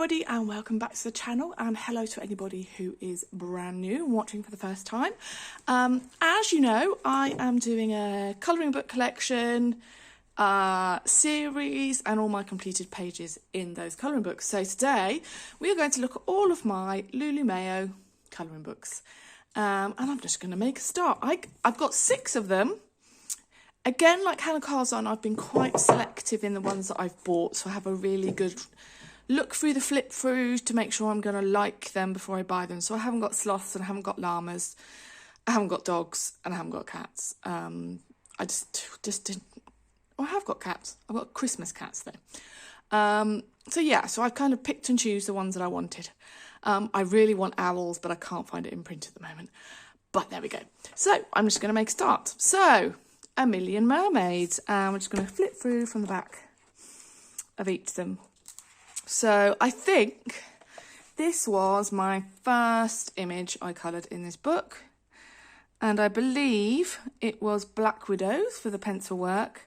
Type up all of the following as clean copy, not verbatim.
everybody and welcome back to the channel, and hello to anybody who is brand new and watching for the first time. As you know, I am doing a colouring book collection series and all my completed pages in those colouring books. So today we are going to look at all of my Lulu Mayo colouring books, and I'm just going to make a start. I've got 6 of them. Again, like Hannah Carzon, I've been quite selective in the ones that I've bought, so I have a really good look through the flip throughs to make sure I'm going to like them before I buy them. So I haven't got sloths and I haven't got llamas, I haven't got dogs and I haven't got cats. I just didn't. Oh, I have got cats. I've got Christmas cats though. So yeah, so I've kind of picked and choose the ones that I wanted. I really want owls, but I can't find it in print at the moment. But there we go. So I'm just going to make a start. So A Million Mermaids, and we're just going to flip through from the back of each of them. So I think this was my first image I coloured in this book, and I believe it was Black Widows for the pencil work.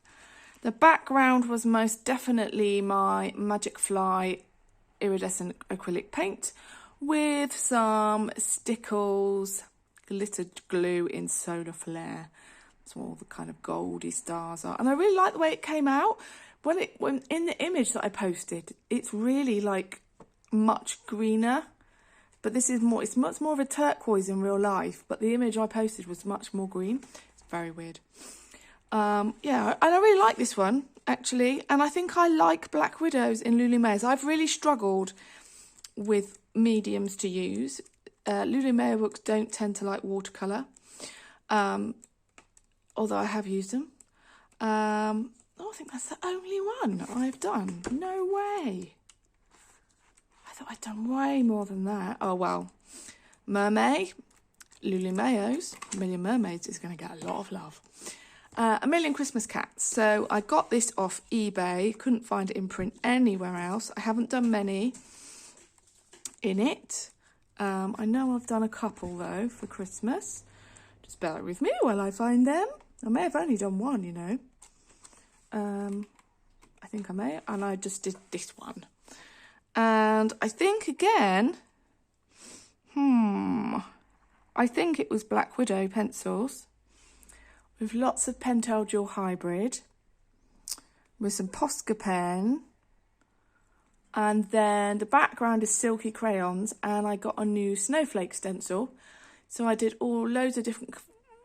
The background was most definitely my Magic Fly iridescent acrylic paint with some Stickles glittered glue in Solar Flare. So all the kind of goldy stars are, and I really like the way it came out. When in the image that I posted, it's really like much greener, but this is more, it's much more of a turquoise in real life, but the image I posted was much more green. It's very weird. Yeah, and I really like this one actually, and I think I like Black Widows in Lulu Mayo. I've really struggled with mediums to use. Lulu Mayo books don't tend to like watercolour, although I have used them. I think that's the only one I've done. No way. I thought I'd done way more than that. Oh, well. Mermaid, Lulu Mayo's A Million Mermaids is going to get a lot of love. A Million Christmas Cats. So I got this off eBay. Couldn't find it in print anywhere else. I haven't done many in it. I know I've done a couple, though, for Christmas. Just bear with me while I find them. I may have only done one, you know. I think I may, and I just did this one. And I think again, I think it was Black Widow pencils with lots of Pentel Dual Hybrid with some Posca pen, and then the background is Silky Crayons, and I got a new snowflake stencil, so I did loads of different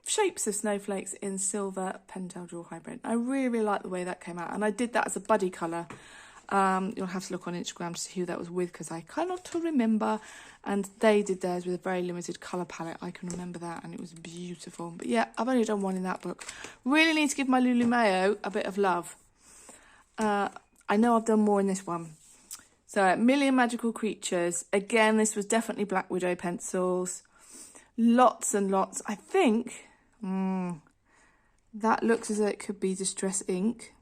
shapes of snowflakes in silver Pentel Dual Hybrid. I really like the way that came out, and I did that as a buddy colour. You'll have to look on Instagram to see who that was with, because I cannot remember, and they did theirs with a very limited colour palette. I can remember that, and it was beautiful. But yeah, I've only done one in that book. Really need to give my Lulu Mayo a bit of love. I know I've done more in this one. So A Million Magical Creatures. Again, this was definitely Black Widow pencils. Lots and lots. I think that looks as though it could be Distress ink.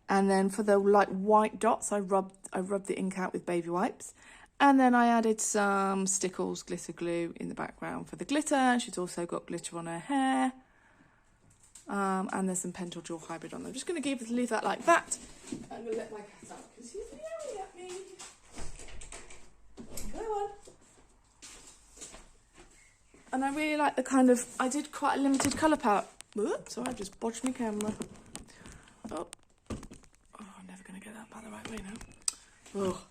And then for the like white dots, I rubbed the ink out with baby wipes. And then I added some Stickles glitter glue in the background for the glitter. She's also got glitter on her hair. And there's some Pentel Dual Hybrid on there. I'm just going to leave that like that. I'm going to let my cat out because he's yelling at me. Go on. And I really like the kind of, I did quite a limited colour palette. Sorry, I just bodged my camera. Oh, I'm never going to get that back the right way now. Oh,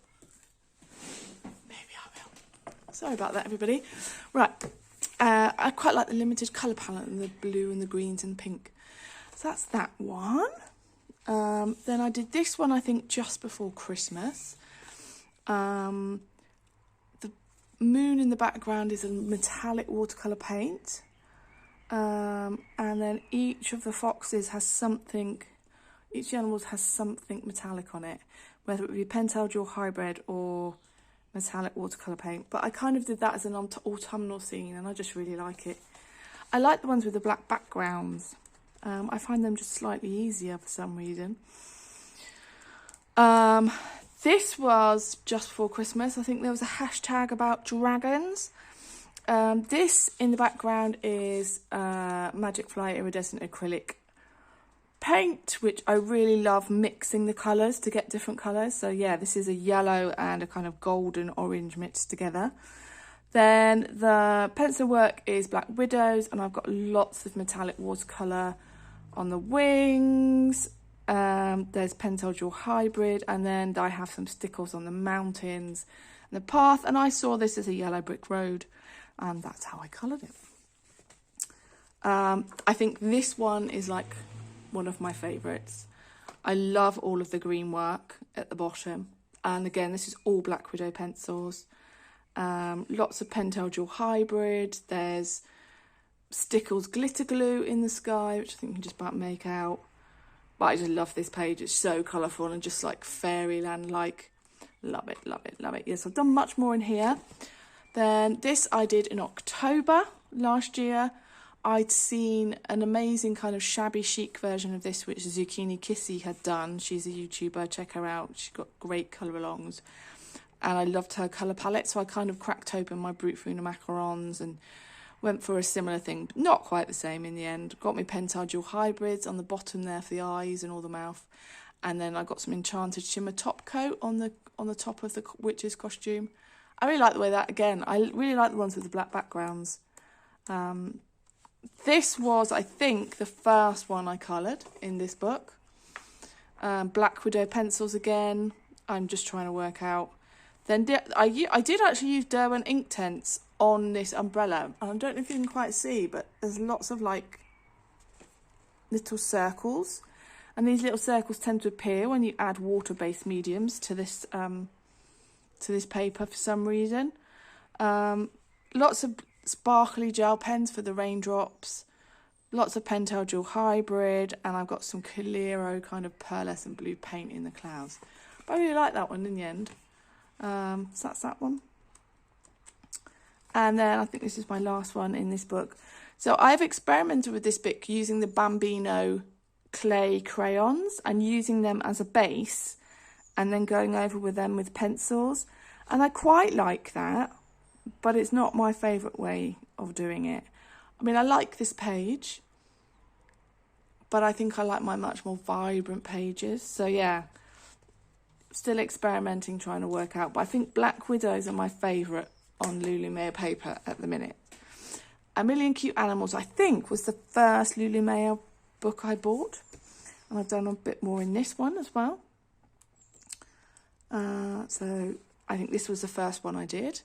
maybe I will. Sorry about that, everybody. Right, I quite like the limited colour palette and the blue and the greens and pink. So that's that one. Then I did this one, I think, just before Christmas. Moon in the background is a metallic watercolour paint, and then each of the foxes has something, each animal has something metallic on it, whether it be Pentel Dual Hybrid or metallic watercolour paint. But I kind of did that as an autumnal scene, and I just really like it. I like the ones with the black backgrounds. I find them just slightly easier for some reason. This was just before Christmas. I think there was a hashtag about dragons. This in the background is Magic Fly iridescent acrylic paint, which I really love mixing the colours to get different colours. So yeah, this is a yellow and a kind of golden orange mixed together. Then the pencil work is Black Widows, and I've got lots of metallic watercolour on the wings. There's Pentel Dual Hybrid, and then I have some stickles on the mountains and the path. And I saw this as a yellow brick road, and that's how I coloured it. I think this one is like one of my favourites. I love all of the green work at the bottom. And again, this is all Black Widow pencils. Lots of Pentel Dual Hybrid. There's Stickles glitter glue in the sky, which I think you can just about make out. But I just love this page. It's so colourful and just like fairyland-like. Love it, love it, love it. Yes, I've done much more in here. Then this I did in October last year. I'd seen an amazing kind of shabby chic version of this, which Zucchini Kissy had done. She's a YouTuber, check her out. She's got great colour alongs. And I loved her colour palette, so I kind of cracked open my Brut Funa macarons and went for a similar thing, but not quite the same in the end. Got me Pentel Dual Hybrids on the bottom there for the eyes and all the mouth. And then I got some Enchanted Shimmer top coat on the top of the witch's costume. I really like the way that, again, I really like the ones with the black backgrounds. This was, I think, the first one I coloured in this book. Black Widow pencils again. I'm just trying to work out. Then I did actually use Derwent ink tents on this umbrella. And I don't know if you can quite see, but there's lots of like little circles. And these little circles tend to appear when you add water-based mediums to this paper for some reason. Lots of sparkly gel pens for the raindrops. Lots of Pentel Dual Hybrid. And I've got some Calero kind of pearlescent blue paint in the clouds. But I really like that one in the end. So that's that one. And then I think this is my last one in this book. So I've experimented with this book using the Bambino clay crayons and using them as a base and then going over with them with pencils. And I quite like that, but it's not my favourite way of doing it. I mean, I like this page, but I think I like my much more vibrant pages. So yeah, still experimenting, trying to work out. But I think Black Widows are my favourite on Lulu Mayo paper at the minute. A Million Cute Animals, I think, was the first Lulu Mayo book I bought. And I've done a bit more in this one as well. So I think this was the first one I did.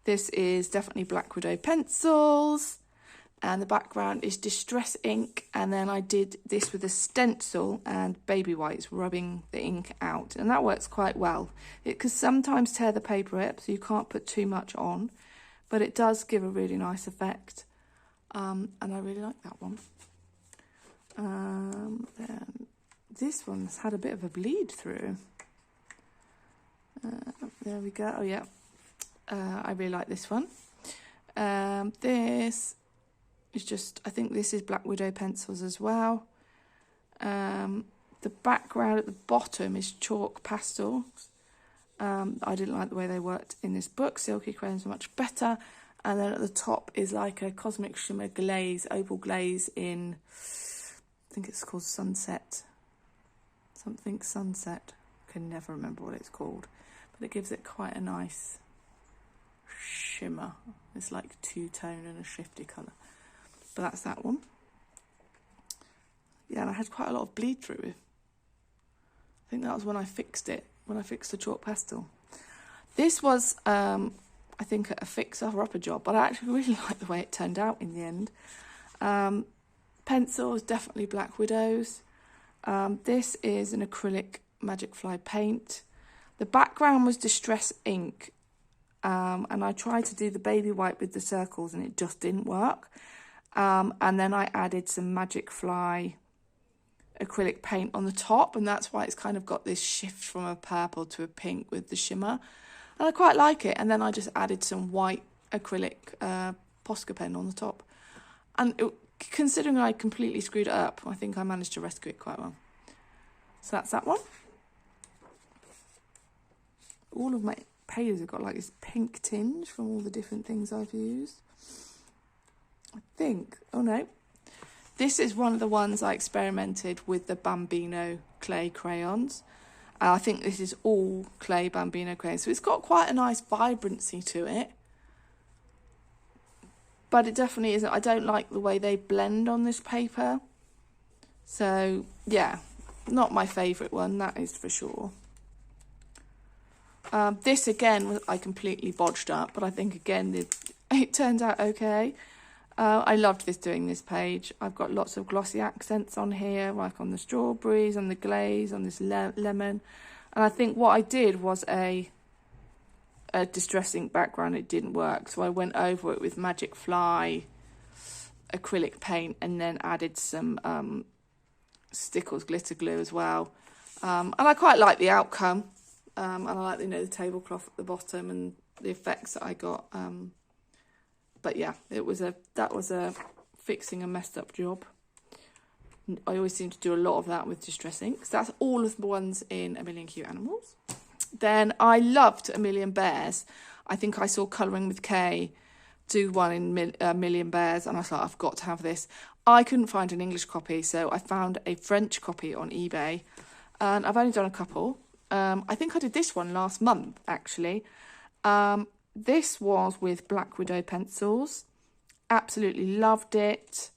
This is definitely Black Widow pencils. And the background is Distress ink. And then I did this with a stencil and baby wipes, rubbing the ink out. And that works quite well. It could sometimes tear the paper up, so you can't put too much on. But it does give a really nice effect. And I really like that one. Then this one's had a bit of a bleed through. There we go. Oh, yeah. I really like this one. This is just, I think this is Black Widow pencils as well. The background at the bottom is chalk pastels. I didn't like the way they worked in this book. Silky crayons are much better. And then at the top is like a Cosmic Shimmer glaze, opal glaze in, I think it's called Sunset. Something Sunset. I can never remember what it's called. But it gives it quite a nice shimmer. It's like two-tone and a shifty colour. But that's that one. Yeah, and I had quite a lot of bleed through it. I think that was when I fixed it, when I fixed the chalk pastel. This was, I think, a fixer-upper job, but I actually really like the way it turned out in the end. Pencils, definitely Black Widows. This is an acrylic Magic Fly paint. The background was Distress ink, and I tried to do the baby wipe with the circles, and it just didn't work. And then I added some Magic Fly acrylic paint on the top, and that's why it's kind of got this shift from a purple to a pink with the shimmer. And I quite like it. And then I just added some white acrylic Posca pen on the top. And considering I completely screwed it up, I think I managed to rescue it quite well. So that's that one. All of my pages have got like this pink tinge from all the different things I've used. I think, oh no, This is one of the ones I experimented with the Bambino clay crayons. I think this is all clay Bambino crayons. So it's got quite a nice vibrancy to it. But it definitely isn't. I don't like the way they blend on this paper. So, yeah, not my favourite one, that is for sure. This, again, I completely bodged up. But I think, again, it turned out okay. I loved doing this page. I've got lots of glossy accents on here, like on the strawberries, on the glaze, on this lemon. And I think what I did was a Distress ink background. It didn't work. So I went over it with Magic Fly acrylic paint and then added some Stickles glitter glue as well. And I quite like the outcome. And I like, the tablecloth at the bottom and the effects that I got. But yeah, that was a fixing a messed up job. I always seem to do a lot of that with Distress inks. That's all of the ones in A Million Cute Animals. Then I loved A Million Bears. I think I saw Colouring with Kay do one in A Million Bears, and I thought, I've got to have this. I couldn't find an English copy, so I found a French copy on eBay. And I've only done a couple. I think I did this one last month, actually. This was with Black Widow pencils. Absolutely loved it.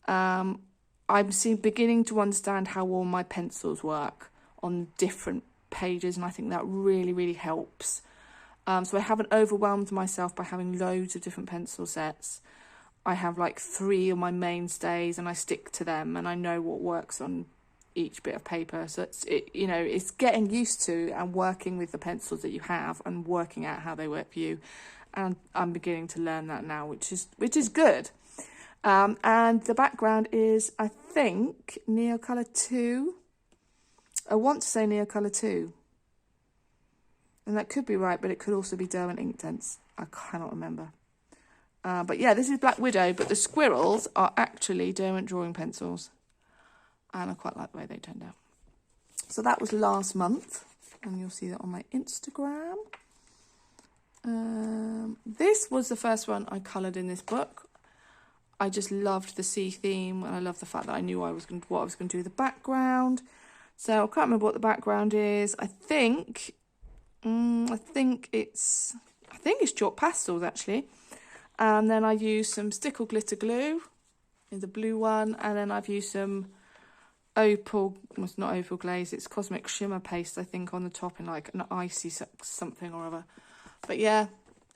I'm beginning to understand how all my pencils work on different pages, and I think that really, really helps. So I haven't overwhelmed myself by having loads of different pencil sets. I have like 3 of my mainstays, and I stick to them, and I know what works on each bit of paper. So it's getting used to and working with the pencils that you have and working out how they work for you. And I'm beginning to learn that now, which is good. And the background is, I think, Neocolor 2. I want to say Neocolor 2. And that could be right, but it could also be Derwent Inktense. I cannot remember. But yeah, this is Black Widow, but the squirrels are actually Derwent drawing pencils. And I quite like the way they turned out. So that was last month. And you'll see that on my Instagram. This was the first one I coloured in this book. I just loved the sea theme. And I love the fact that I knew what I was going to do with the background. So I can't remember what the background is. I think it's chalk pastels, actually. And then I used some Stickle glitter glue in the blue one. And then I've used some opal, well, it's not opal glaze, it's cosmic shimmer paste, I think, on the top in like an icy something or other. But yeah,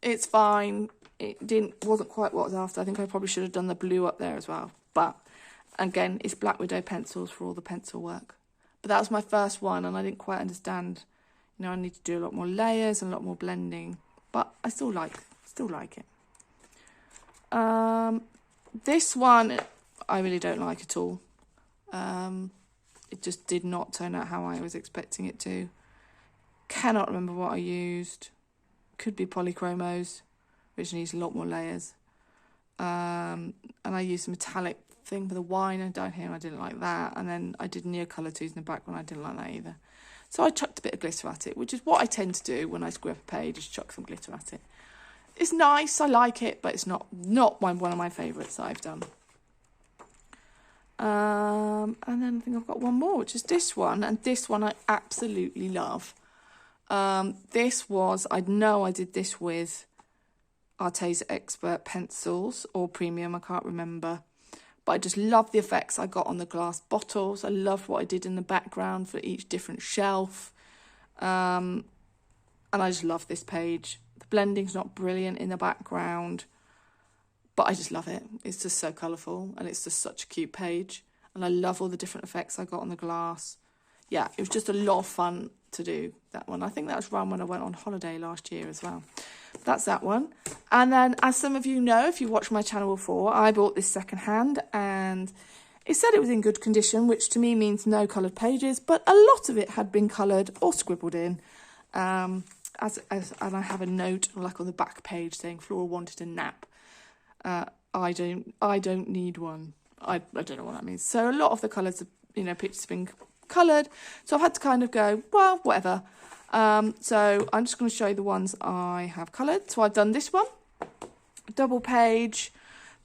it's fine. It wasn't quite what I was after. I think I probably should have done the blue up there as well. But again, it's Black Widow pencils for all the pencil work. But that was my first one, and I didn't quite understand. I need to do a lot more layers and a lot more blending. But I still like it. This one I really don't like at all. It just did not turn out how I was expecting it to. Cannot remember what I used. Could be polychromos, which needs a lot more layers. And I used a metallic thing for the wine down here, and I didn't like that. And then I did Neocolor 2s in the background, I didn't like that either. So I chucked a bit of glitter at it, which is what I tend to do when I screw up a page, is chuck some glitter at it. It's nice, I like it, but it's not one of my favourites that I've done. And then I think I've got one more, which is this one, and this one I absolutely love. This was, I know I did this with Arteza Expert pencils or Premium, I can't remember. But I just love the effects I got on the glass bottles. I loved what I did in the background for each different shelf. And I just love this page. The blending's not brilliant in the background, but I just love it. It's just so colourful, and it's just such a cute page. And I love all the different effects I got on the glass. Yeah, it was just a lot of fun to do, that one. I think that was around when I went on holiday last year as well. That's that one. And then, as some of you know, if you watched my channel before, I bought this secondhand, and it said it was in good condition, which to me means no coloured pages, but a lot of it had been coloured or scribbled in. And I have a note like on the back page saying Flora wanted a nap. I don't need one. I don't know what that means. So a lot of the colours, pictures have been coloured. So I've had to kind of go, well, whatever. So I'm just going to show you the ones I have coloured. So I've done this one, double page.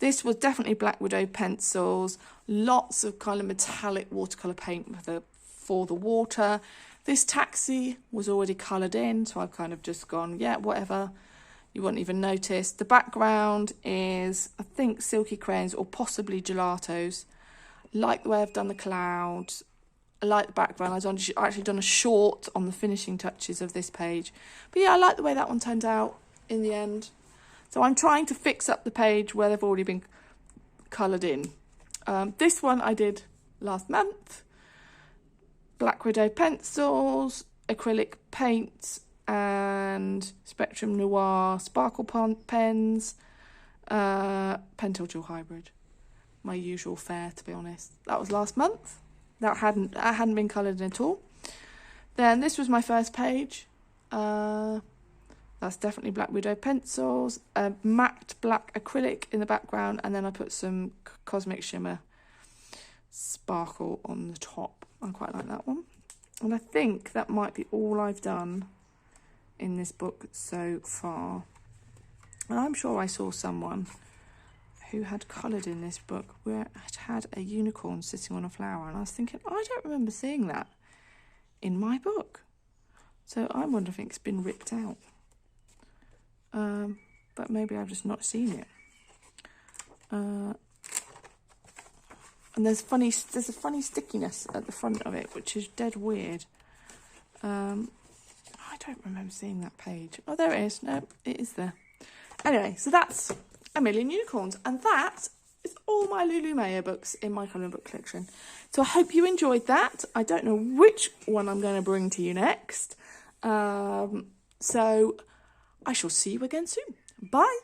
This was definitely Black Widow pencils, lots of kind of metallic watercolour paint for the water. This taxi was already coloured in, so I've kind of just gone, yeah, whatever. You wouldn't even notice. The background is, I think, Silky Crayons or possibly Gelatos. Like the way I've done the clouds. I like the background. I've actually done a short on the finishing touches of this page. But yeah, I like the way that one turned out in the end. So I'm trying to fix up the page where they've already been coloured in. This one I did last month. Black Widow pencils, acrylic paints, and Spectrum Noir sparkle pens, Pentel Dual Hybrid. My usual fare, to be honest. That was last month. That hadn't been coloured in at all. Then this was my first page. That's definitely Black Widow pencils, a matte black acrylic in the background, and then I put some Cosmic Shimmer sparkle on the top. I quite like that one. And I think that might be all I've done in this book so far. And I'm sure I saw someone who had coloured in this book where it had a unicorn sitting on a flower. And I was thinking, I don't remember seeing that in my book. So I'm wondering if it's been ripped out. But maybe I've just not seen it. And there's a funny stickiness at the front of it, which is dead weird. I don't remember seeing that page. Oh, there it is. No, it is there. Anyway, so that's A Million Unicorns. And that is all my Lulu Mayo books in my colouring book collection. So I hope you enjoyed that. I don't know which one I'm going to bring to you next. So I shall see you again soon. Bye.